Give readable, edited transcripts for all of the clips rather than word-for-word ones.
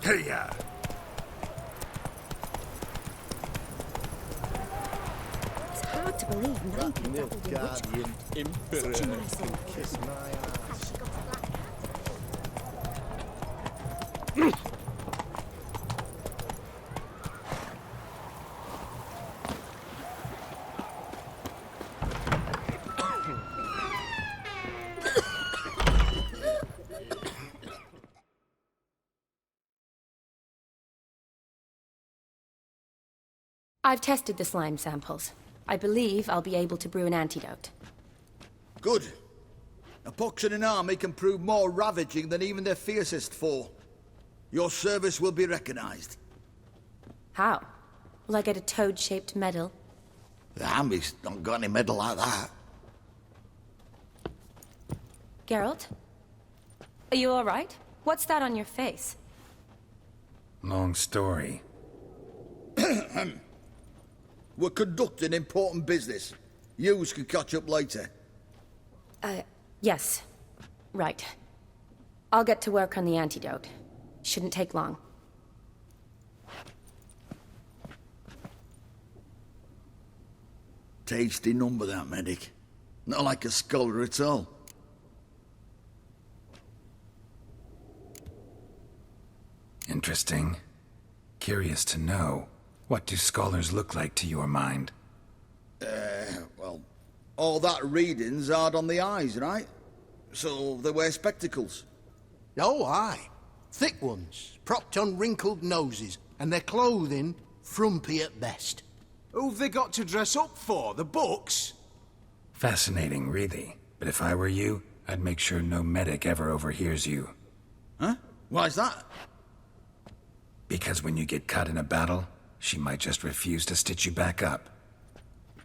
Hey-ya! It's hard to believe 90 dabbled in witchcraft. Such a nice old Kiss my ass. Has she got a black cat? I've tested the slime samples. I believe I'll be able to brew an antidote. Good. A pox in an army can prove more ravaging than even their fiercest foe. Your service will be recognized. How? Will I get a toad-shaped medal? The army's not got any medal like that. Geralt? Are you all right? What's that on your face? Long story. We're conducting important business. Yous can catch up later. Yes. Right. I'll get to work on the antidote. Shouldn't take long. Tasty number, that medic. Not like a scholar at all. Interesting. Curious to know. What do scholars look like to your mind? Well, all that reading's hard on the eyes, right? So they wear spectacles. Oh, aye. Thick ones, propped on wrinkled noses, and their clothing frumpy at best. Who've they got to dress up for? The books? Fascinating, really. But if I were you, I'd make sure no medic ever overhears you. Huh? Why's that? Because when you get caught in a battle, she might just refuse to stitch you back up.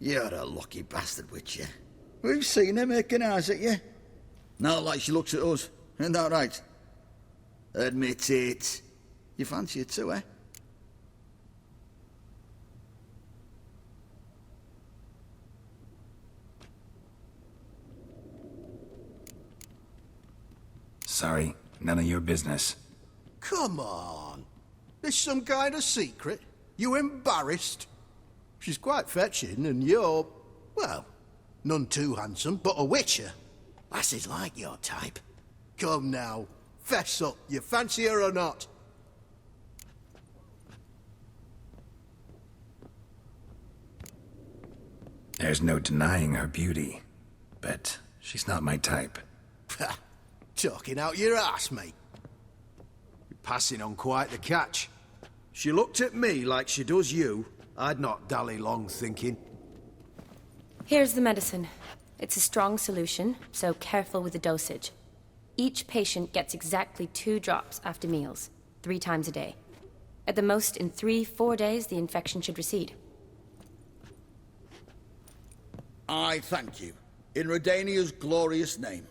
You're a lucky bastard, Witcher. We've seen her making eyes at you. Not like she looks at us. Isn't that right? Admit it. You fancy her too, eh? Sorry, none of your business. Come on. There's some kind of secret. You embarrassed? She's quite fetching, and you're, well, none too handsome, but a witcher. Lasses like your type. Come now, fess up, you fancy her or not? There's no denying her beauty, but she's not my type. Talking out your ass, mate. You're passing on quite the catch. She looked at me like she does you. I'd not dally long thinking. Here's the medicine. It's a strong solution, so careful with the dosage. Each patient gets exactly 2 drops after meals, 3 times a day. At the most, in 3-4 days, the infection should recede. I thank you. In Redania's glorious name.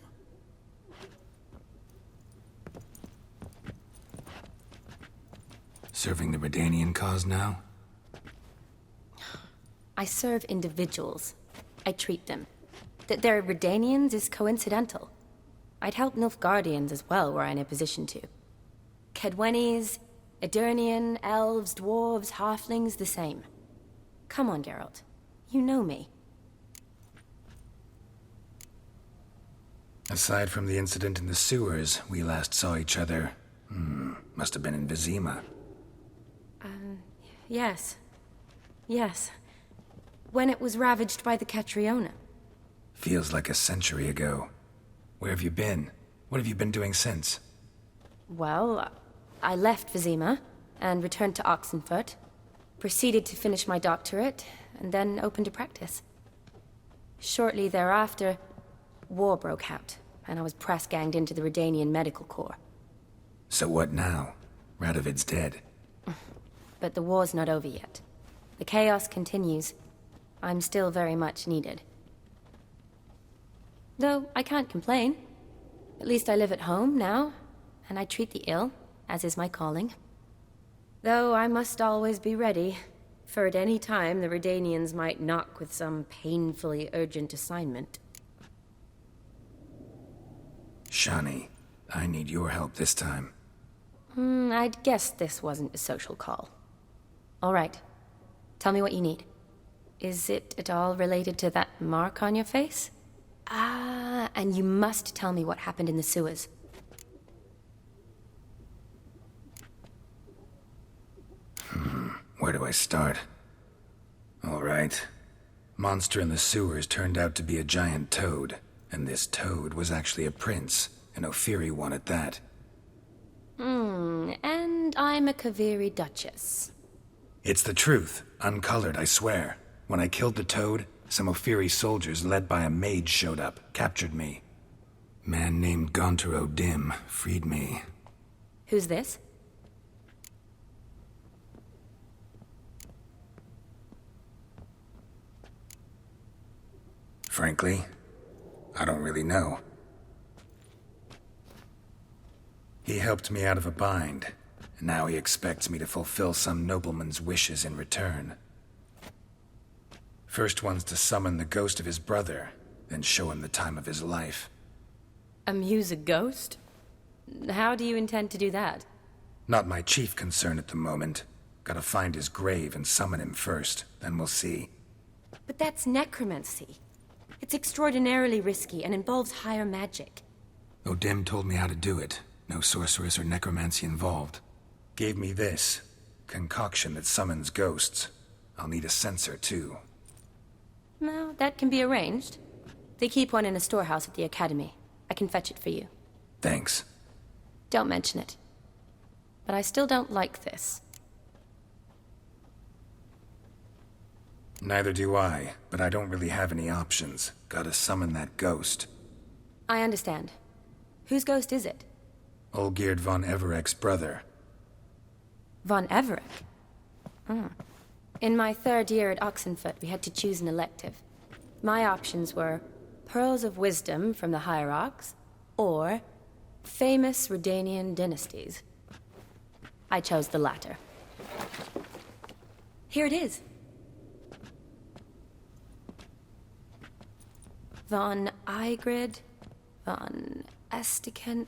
Serving the Redanian cause now? I serve individuals. I treat them. That they're Redanians is coincidental. I'd help Nilfgaardians as well were I in a position to. Kedwenis, Edirnian, elves, dwarves, halflings, the same. Come on, Geralt. You know me. Aside from the incident in the sewers, we last saw each other. Must have been in Vizima. Yes. Yes. When it was ravaged by the Catriona. Feels like a century ago. Where have you been? What have you been doing since? Well, I left Vizima and returned to Oxenfurt. Proceeded to finish my doctorate, and then opened a practice. Shortly thereafter, war broke out, and I was press-ganged into the Redanian Medical Corps. So what now? Radovid's dead. But the war's not over yet. The chaos continues. I'm still very much needed. Though I can't complain. At least I live at home now, and I treat the ill, as is my calling. Though I must always be ready, for at any time the Redanians might knock with some painfully urgent assignment. Shani, I need your help this time. I'd guess this wasn't a social call. All right. Tell me what you need. Is it at all related to that mark on your face? Ah, and you must tell me what happened in the sewers. Where do I start? All right. Monster in the sewers turned out to be a giant toad, and this toad was actually a prince, an Ophiri one at that. And I'm a Kaviri duchess. It's the truth, uncolored, I swear. When I killed the toad, some Ophiri soldiers led by a mage showed up, captured me. Man named Gonter O'Dim freed me. Who's this? Frankly, I don't really know. He helped me out of a bind, and now he expects me to fulfill some nobleman's wishes in return. First one's to summon the ghost of his brother, then show him the time of his life. Amuse a ghost? How do you intend to do that? Not my chief concern at the moment. Gotta find his grave and summon him first, then we'll see. But that's necromancy. It's extraordinarily risky and involves higher magic. O'Dim told me how to do it. No sorceress or necromancy involved. Gave me this. Concoction that summons ghosts. I'll need a censer, too. Well, that can be arranged. They keep one in a storehouse at the academy. I can fetch it for you. Thanks. Don't mention it. But I still don't like this. Neither do I, but I don't really have any options. Gotta summon that ghost. I understand. Whose ghost is it? Olgierd von Everek's brother. Von Everek? In my third year at Oxenfurt, we had to choose an elective. My options were Pearls of Wisdom from the Hierarchs, or famous Redanian dynasties. I chose the latter. Here it is. Von Igrid, von Estiken,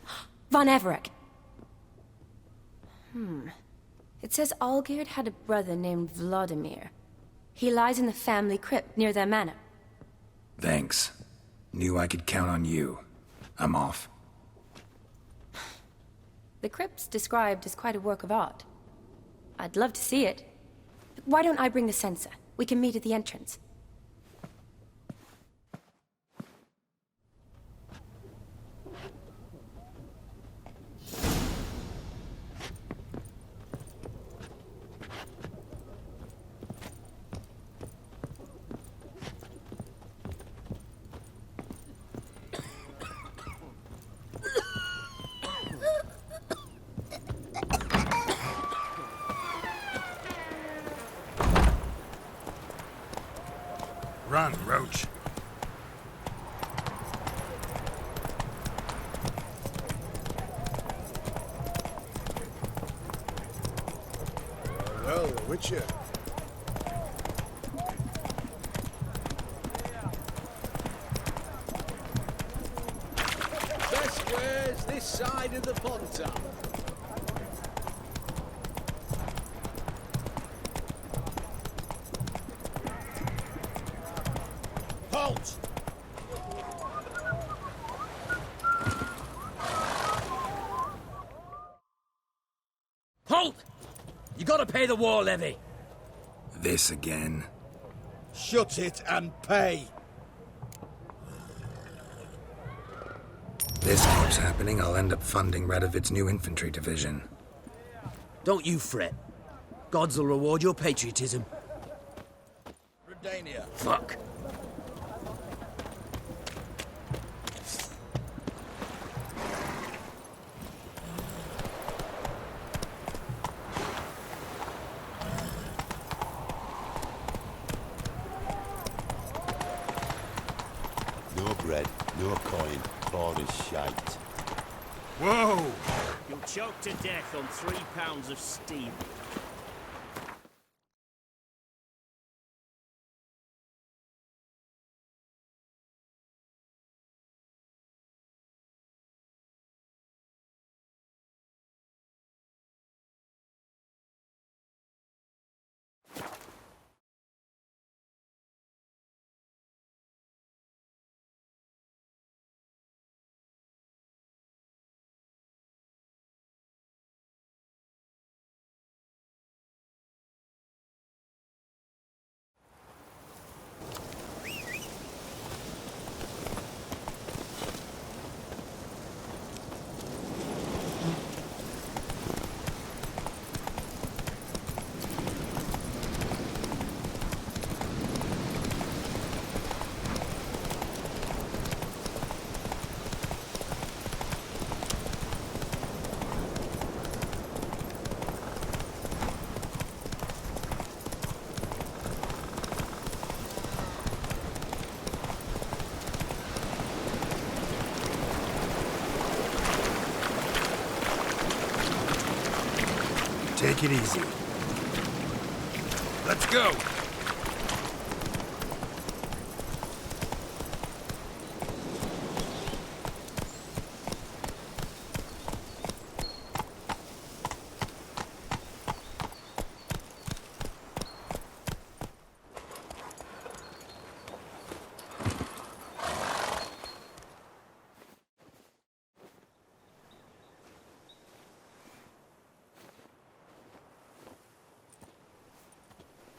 von Everek. It says Olgierd had a brother named Vladimir. He lies in the family crypt near their manor. Thanks. Knew I could count on you. I'm off. The crypt's described as quite a work of art. I'd love to see it. Why don't I bring the censer? We can meet at the entrance. Run, Roach. Well, the Witcher. Best squares this side of the Ponta. Halt! Halt! You gotta pay the war levy. This again. Shut it and pay. This keeps happening, I'll end up funding Radovid's new infantry division. Don't you fret. Gods will reward your patriotism. Redania. Fuck. No bread, no coin, all is shite. Whoa! You'll choke to death on 3 pounds of steam. Take it easy. Let's go!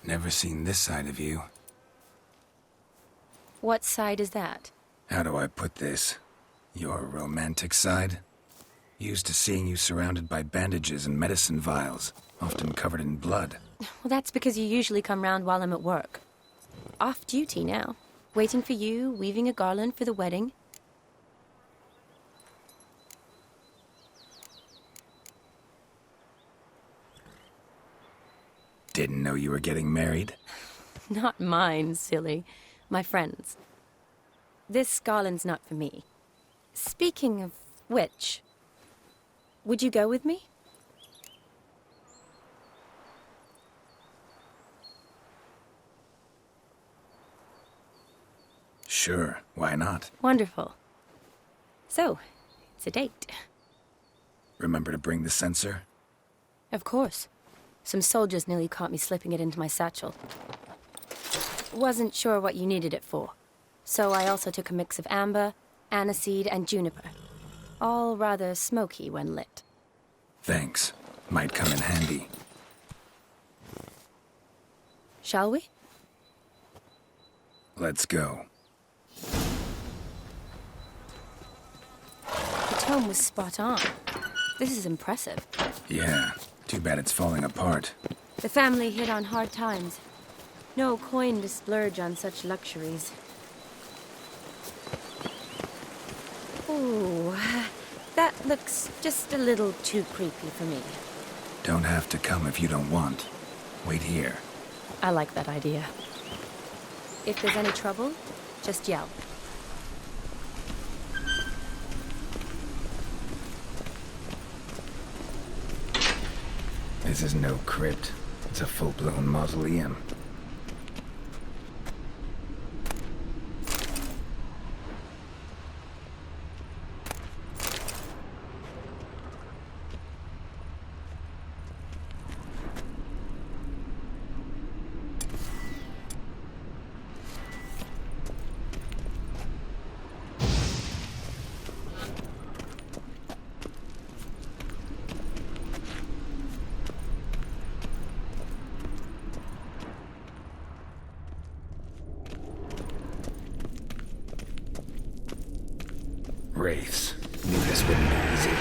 Never seen this side of you. What side is that? How do I put this? Your romantic side? Used to seeing you surrounded by bandages and medicine vials, often covered in blood. Well, that's because you usually come round while I'm at work. Off duty now. Waiting for you, weaving a garland for the wedding. Didn't know you were getting married? Not mine, silly. My friend's. This garland's not for me. Speaking of which, would you go with me? Sure, why not? Wonderful. So, it's a date. Remember to bring the censer? Of course. Some soldiers nearly caught me slipping it into my satchel. Wasn't sure what you needed it for, so I also took a mix of amber, aniseed, and juniper. All rather smoky when lit. Thanks. Might come in handy. Shall we? Let's go. The tome was spot on. This is impressive. Yeah, too bad it's falling apart. The family hit on hard times. No coin to splurge on such luxuries. Ooh, that looks just a little too creepy for me. Don't have to come if you don't want. Wait here. I like that idea. If there's any trouble, just yell. This is no crypt. It's a full-blown mausoleum. Wraiths. Knew this wouldn't be easy.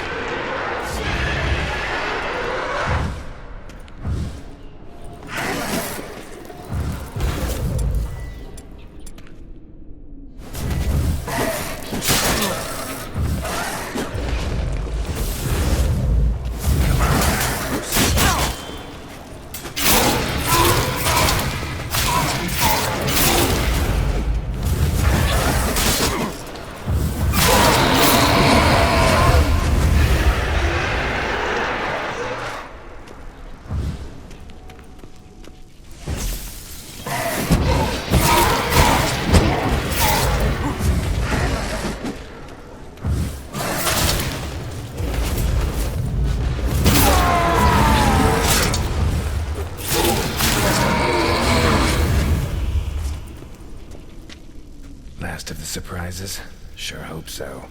Last of the surprises? Sure hope so.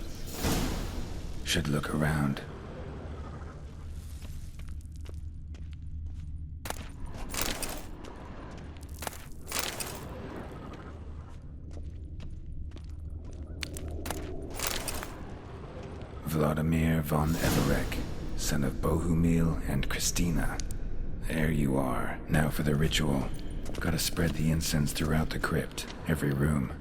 Should look around. Vladimir von Everek, son of Bohumil and Christina. There you are. Now for the ritual. Gotta spread the incense throughout the crypt, every room.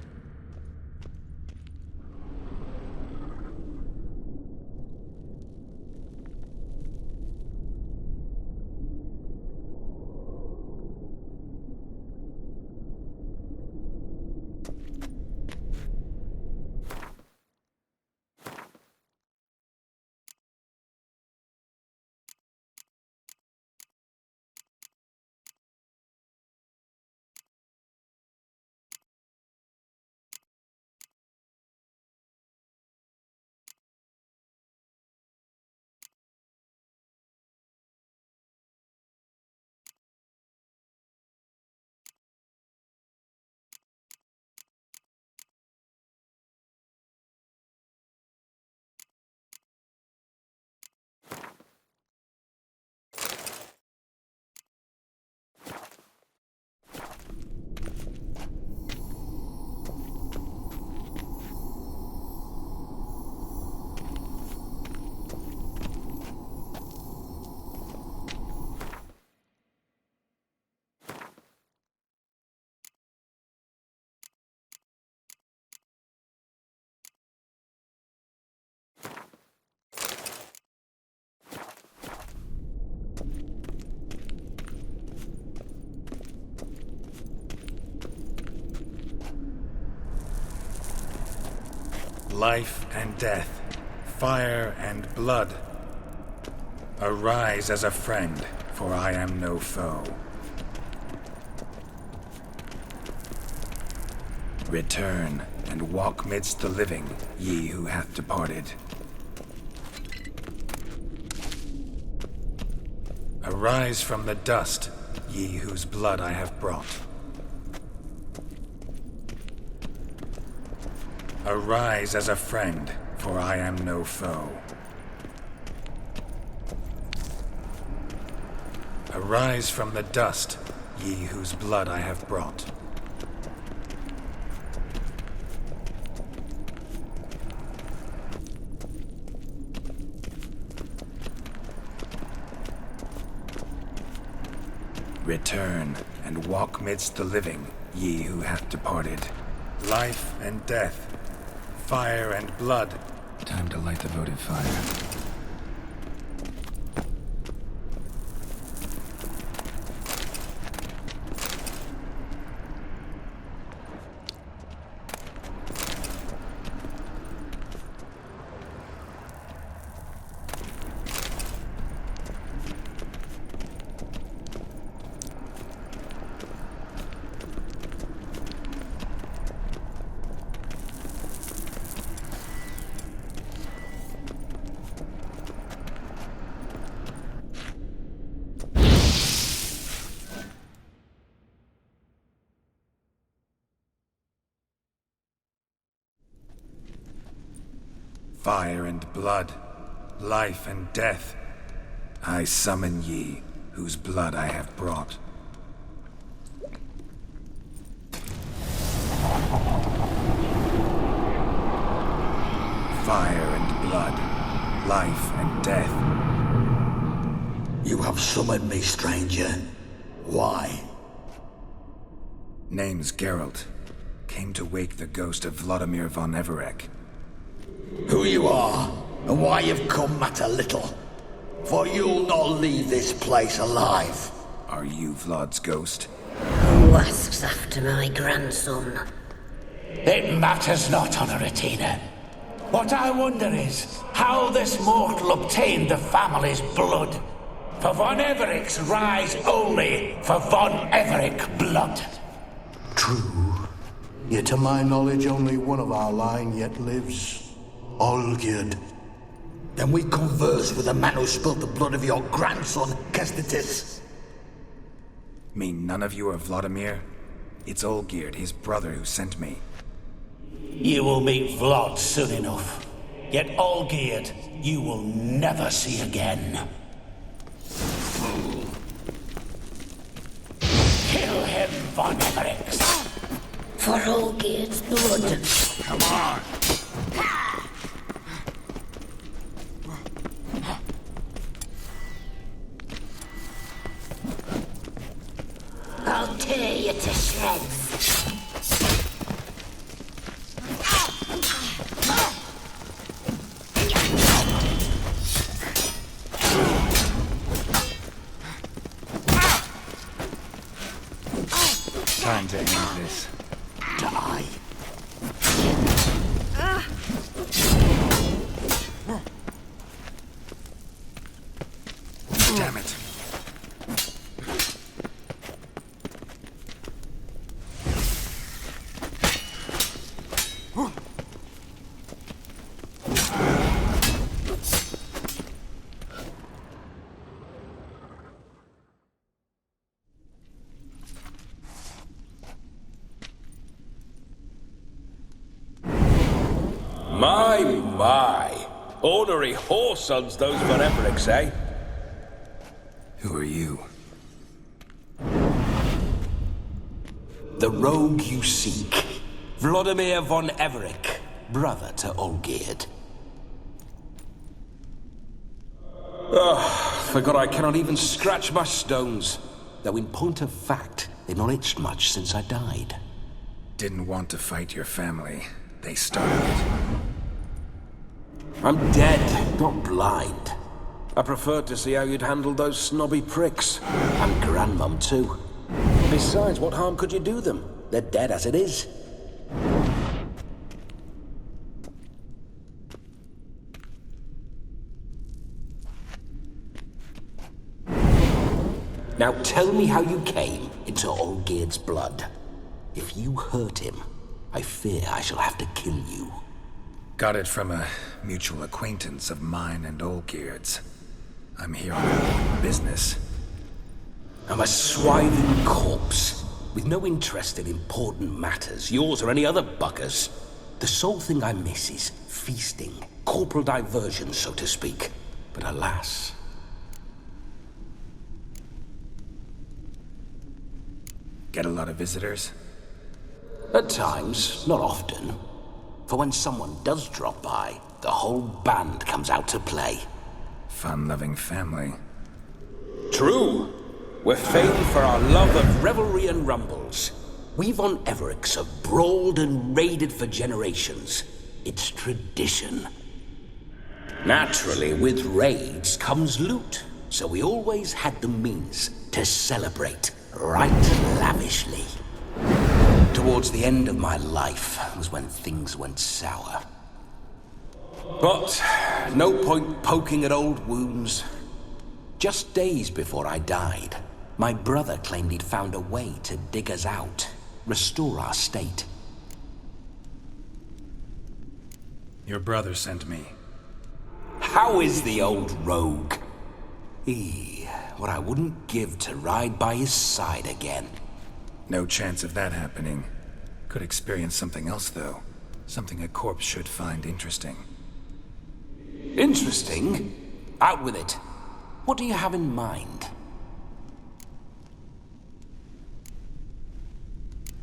life and death, fire and blood. Arise as a friend, for I am no foe. Return and walk midst the living, ye who hath departed. Arise from the dust, ye whose blood I have brought. Arise as a friend, for I am no foe. Arise from the dust, ye whose blood I have brought. Return and walk midst the living, ye who hath departed. Life and death, fire and blood. Time to light the votive fire. Fire and blood, life and death, I summon ye, whose blood I have brought. Fire and blood, life and death. You have summoned me, stranger. Why? Name's Geralt. Came to wake the ghost of Vladimir von Everec. Who you are, and why you've come matter little. For you'll not leave this place alive. Are you Vlad's ghost? Who asks after my grandson? It matters not, Honoratina. What I wonder is how this mortal obtained the family's blood. For von Everic's rise only for von Everec blood. True. Yet to my knowledge, only one of our line yet lives. Olgierd. Then we converse with the man who spilled the blood of your grandson, Kestitis. Mean none of you are Vladimir? It's Olgierd, his brother, who sent me. You will meet Vlad soon enough. Yet Olgierd, you will never see again. Fool. Kill him, von Everec. For Olgierd's blood. Come on. I'll tear you to shreds. Time to end this. Die. Damn it. My. Ornery whoresons those von Everecs, eh? Who are you? The rogue you seek. Vladimir von Everec, brother to Olgierd. Forgot I cannot even scratch my stones. Though in point of fact, they've not itched much since I died. Didn't want to fight your family. They started it. I'm dead, not blind. I preferred to see how you'd handle those snobby pricks. And Grandmum, too. Besides, what harm could you do them? They're dead as it is. Now tell me how you came into Olgierd's blood. If you hurt him, I fear I shall have to kill you. Got it from a mutual acquaintance of mine and Olgierd's. I'm here on business. I'm a swiving corpse, with no interest in important matters, yours or any other buggers. The sole thing I miss is feasting, corporal diversion, so to speak. But alas... Get a lot of visitors? At times, not often. For when someone does drop by, the whole band comes out to play. Fun-loving family. True. We're famed for our love of revelry and rumbles. We've on Everix have brawled and raided for generations. It's tradition. Naturally, with raids comes loot, so we always had the means to celebrate right lavishly. Towards the end of my life was when things went sour. But no point poking at old wounds. Just days before I died, my brother claimed he'd found a way to dig us out, restore our state. Your brother sent me. How is the old rogue? What I wouldn't give to ride by his side again. No chance of that happening. Could experience something else, though. Something a corpse should find interesting. Interesting? Out with it. What do you have in mind?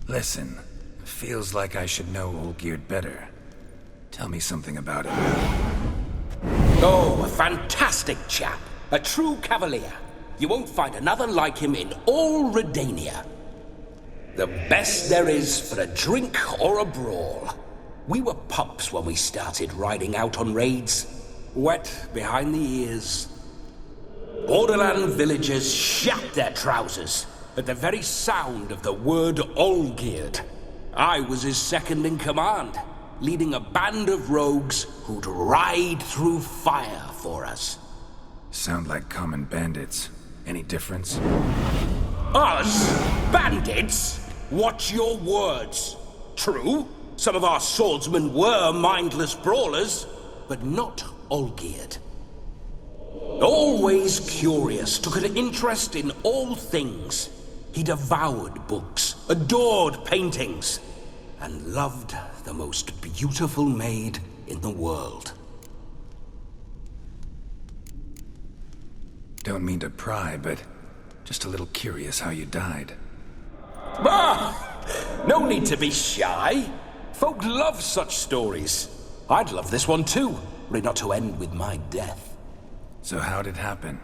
Listen, feels like I should know Olgierd better. Tell me something about him. Oh, a fantastic chap. A true cavalier. You won't find another like him in all Redania. The best there is for a drink or a brawl. We were pups when we started riding out on raids. Wet behind the ears. Borderland villagers shat their trousers at the very sound of the word Olgierd. I was his second in command, leading a band of rogues who'd ride through fire for us. Sound like common bandits. Any difference? Us? Bandits? Watch your words. True, some of our swordsmen were mindless brawlers, but not Olgierd. Always curious, took an interest in all things. He devoured books, adored paintings, and loved the most beautiful maid in the world. Don't mean to pry, but just a little curious how you died. No need to be shy. Folk love such stories. I'd love this one too, were it not to end with my death. So how'd it happen?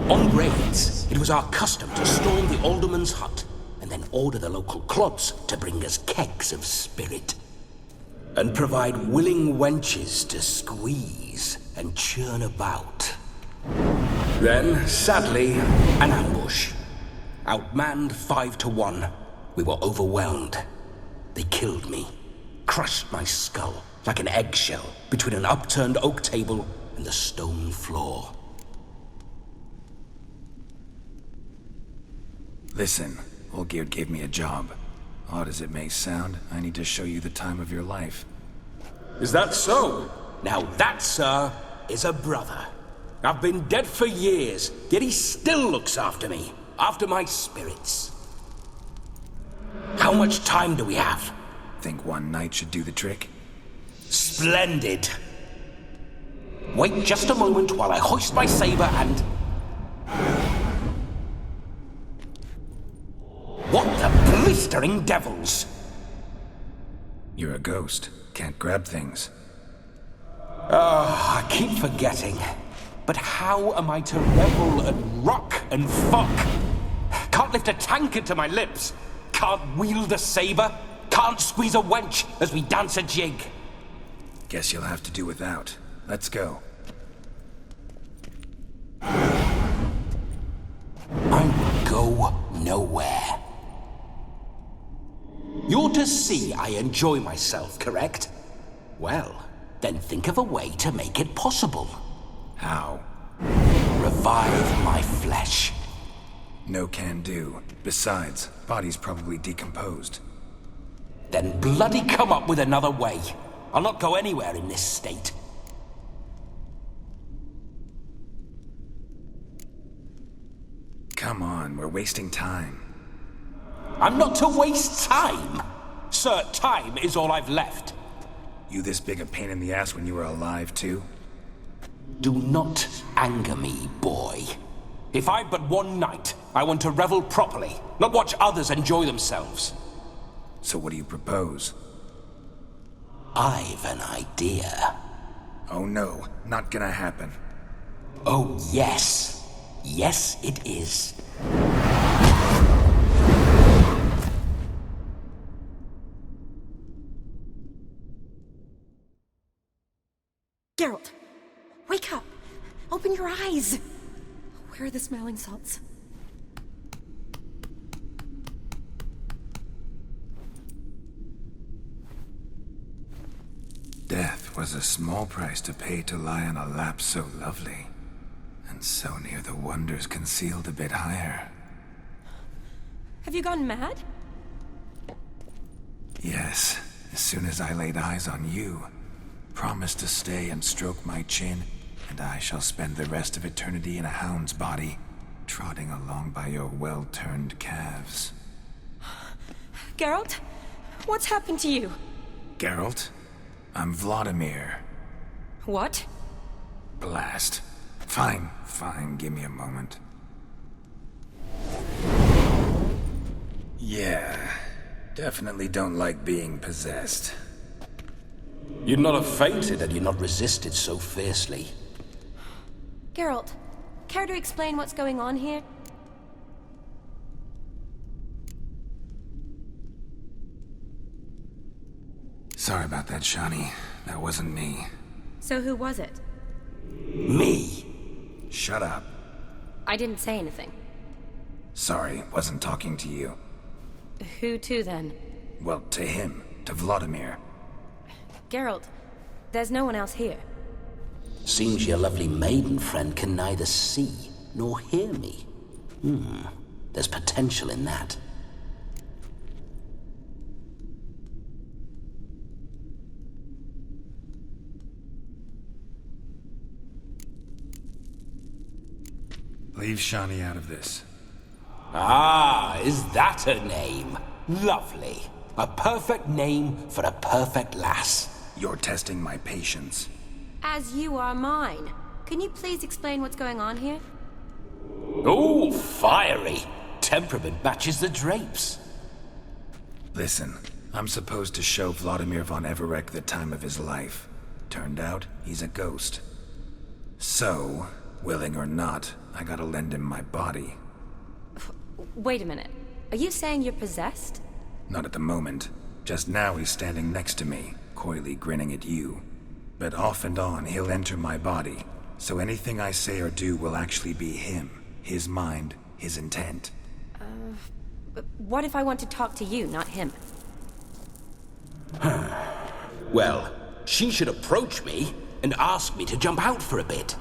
On raids, it was our custom to storm the alderman's hut and then order the local clods to bring us kegs of spirit. And provide willing wenches to squeeze and churn about. Then, sadly, an ambush. Outmanned 5-1, we were overwhelmed. They killed me, crushed my skull like an eggshell between an upturned oak table and the stone floor. Listen, Olgierd gave me a job. Odd as it may sound, I need to show you the time of your life. Is that so? Now that, sir, is a brother. I've been dead for years, yet he still looks after me, after my spirits. How much time do we have? Think one night should do the trick? Splendid. Wait just a moment while I hoist my saber and... What the blistering devils? You're a ghost. Can't grab things. I keep forgetting. But how am I to revel and rock and fuck? Can't lift a tankard to my lips. Can't wield a saber. Can't squeeze a wench as we dance a jig. Guess you'll have to do without. Let's go. I will go nowhere. You're to see I enjoy myself, correct? Well, then think of a way to make it possible. How? Revive my flesh. No can do. Besides, body's probably decomposed. Then bloody come up with another way. I'll not go anywhere in this state. Come on, we're wasting time. I'm not to waste time. Sir, time is all I've left. You this big a pain in the ass when you were alive, too? Do not anger me, boy. If I've but one night, I want to revel properly, not watch others enjoy themselves. So what do you propose? I've an idea. Oh no, not gonna happen. Oh yes. Yes, it is. Geralt, wake up! Open your eyes! Where are the smelling salts? Death was a small price to pay to lie on a lap so lovely, and so near the wonders concealed a bit higher. Have you gone mad? Yes, as soon as I laid eyes on you, promised to stay and stroke my chin, and I shall spend the rest of eternity in a hound's body, trotting along by your well-turned calves. Geralt? What's happened to you? Geralt? I'm Vladimir. What? Blast. Fine, give me a moment. Yeah, definitely don't like being possessed. You'd not have fainted had you not resisted so fiercely. Geralt, care to explain what's going on here? Sorry about that, Shani. That wasn't me. So who was it? Me. Shut up. I didn't say anything. Sorry, wasn't talking to you. Who to, then? Well, to him. To Vladimir. Geralt, there's no one else here. Seems your lovely maiden friend can neither see nor hear me. There's potential in that. Leave Shani out of this. Ah, is that her name? Lovely. A perfect name for a perfect lass. You're testing my patience. As you are mine. Can you please explain what's going on here? Oh, fiery. Temperament matches the drapes. Listen, I'm supposed to show Vladimir von Everec the time of his life. Turned out, he's a ghost. So, willing or not, I gotta lend him my body. Wait a minute. Are you saying you're possessed? Not at the moment. Just now he's standing next to me, coyly grinning at you. But off and on, he'll enter my body. So anything I say or do will actually be him. His mind, his intent. But what if I want to talk to you, not him? Well, she should approach me and ask me to jump out for a bit.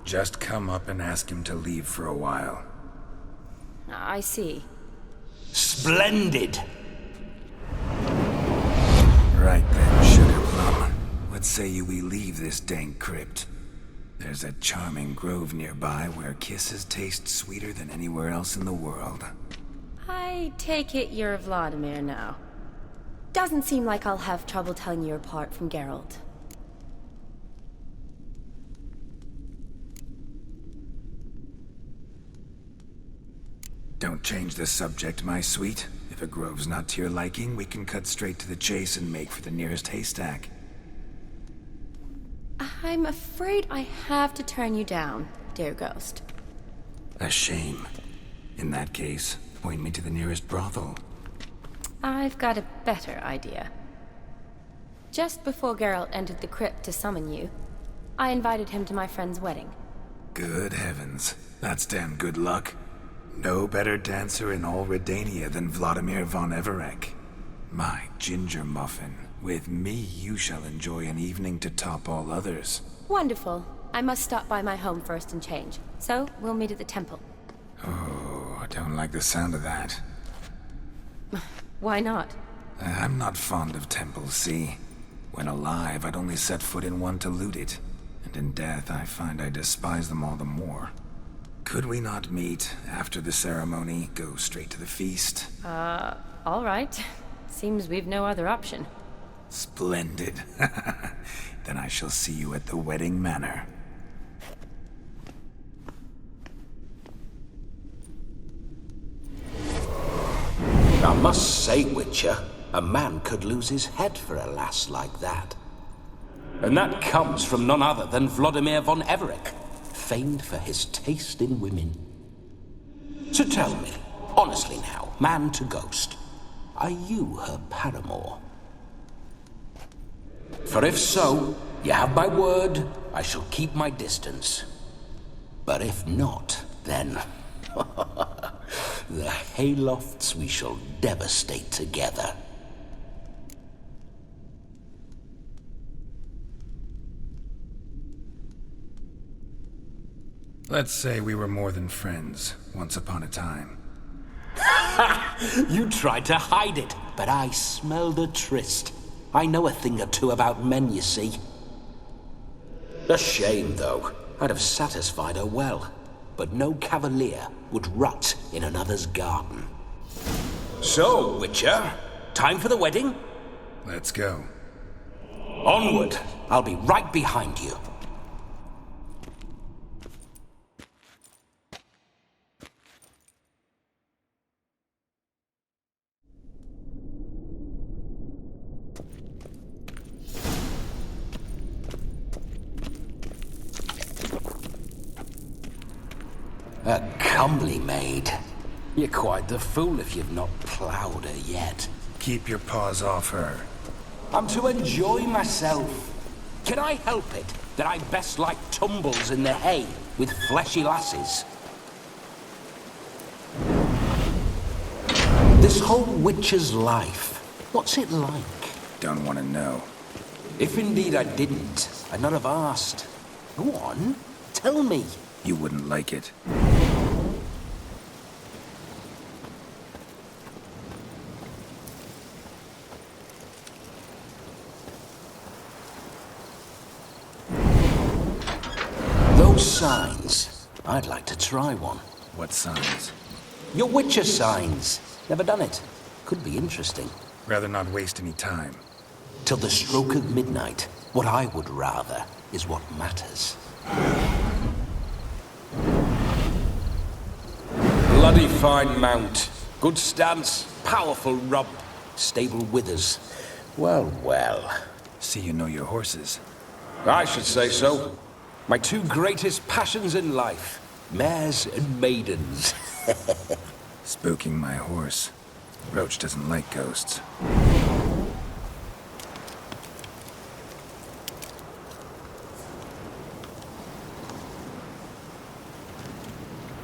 Just come up and ask him to leave for a while. I see. Splendid! Right then, Sugar Plum. What say you we leave this dank crypt? There's a charming grove nearby where kisses taste sweeter than anywhere else in the world. I take it you're Vladimir now. Doesn't seem like I'll have trouble telling you apart from Geralt. Don't change the subject, my sweet. If a grove's not to your liking, we can cut straight to the chase and make for the nearest haystack. I'm afraid I have to turn you down, dear ghost. A shame. In that case, point me to the nearest brothel. I've got a better idea. Just before Geralt entered the crypt to summon you, I invited him to my friend's wedding. Good heavens. That's damn good luck. No better dancer in all Redania than Vladimir von Everec. My ginger muffin. With me, you shall enjoy an evening to top all others. Wonderful. I must stop by my home first and change. So, we'll meet at the temple. Oh, Don't like the sound of that. Why not? I'm not fond of temples, see? When alive, I'd only set foot in one to loot it. And in death, I find I despise them all the more. Could we not meet after the ceremony, go straight to the feast? All right. Seems we've no other option. Splendid. Then I shall see you at the wedding manor. I must say, Witcher, a man could lose his head for a lass like that. And that comes from none other than Vladimir von Everec, famed for his taste in women. So tell me, honestly now, man to ghost, are you her paramour? For if so, you have my word, I shall keep my distance. But if not, then... the haylofts we shall devastate together. Let's say we were more than friends, once upon a time. You tried to hide it, but I smelled a tryst. I know a thing or two about men, you see. A shame, though. I'd have satisfied her well. But no cavalier would rot in another's garden. So, Witcher, time for the wedding? Let's go. Onward! I'll be right behind you. A comely maid. You're quite the fool if you've not ploughed her yet. Keep your paws off her. I'm to enjoy myself. Can I help it that I best like tumbles in the hay with fleshy lasses? This whole witcher's life, what's it like? Don't want to know. If indeed I didn't, I'd not have asked. Go on, tell me. You wouldn't like it. Those signs, I'd like to try one. What signs? Your Witcher signs. Never done it. Could be interesting. Rather not waste any time. Till the stroke of midnight, what I would rather is what matters. Bloody fine mount. Good stance, powerful rump, stable withers. Well, well. See you know your horses. I should say so. My two greatest passions in life, mares and maidens. Spooking my horse. Roach doesn't like ghosts.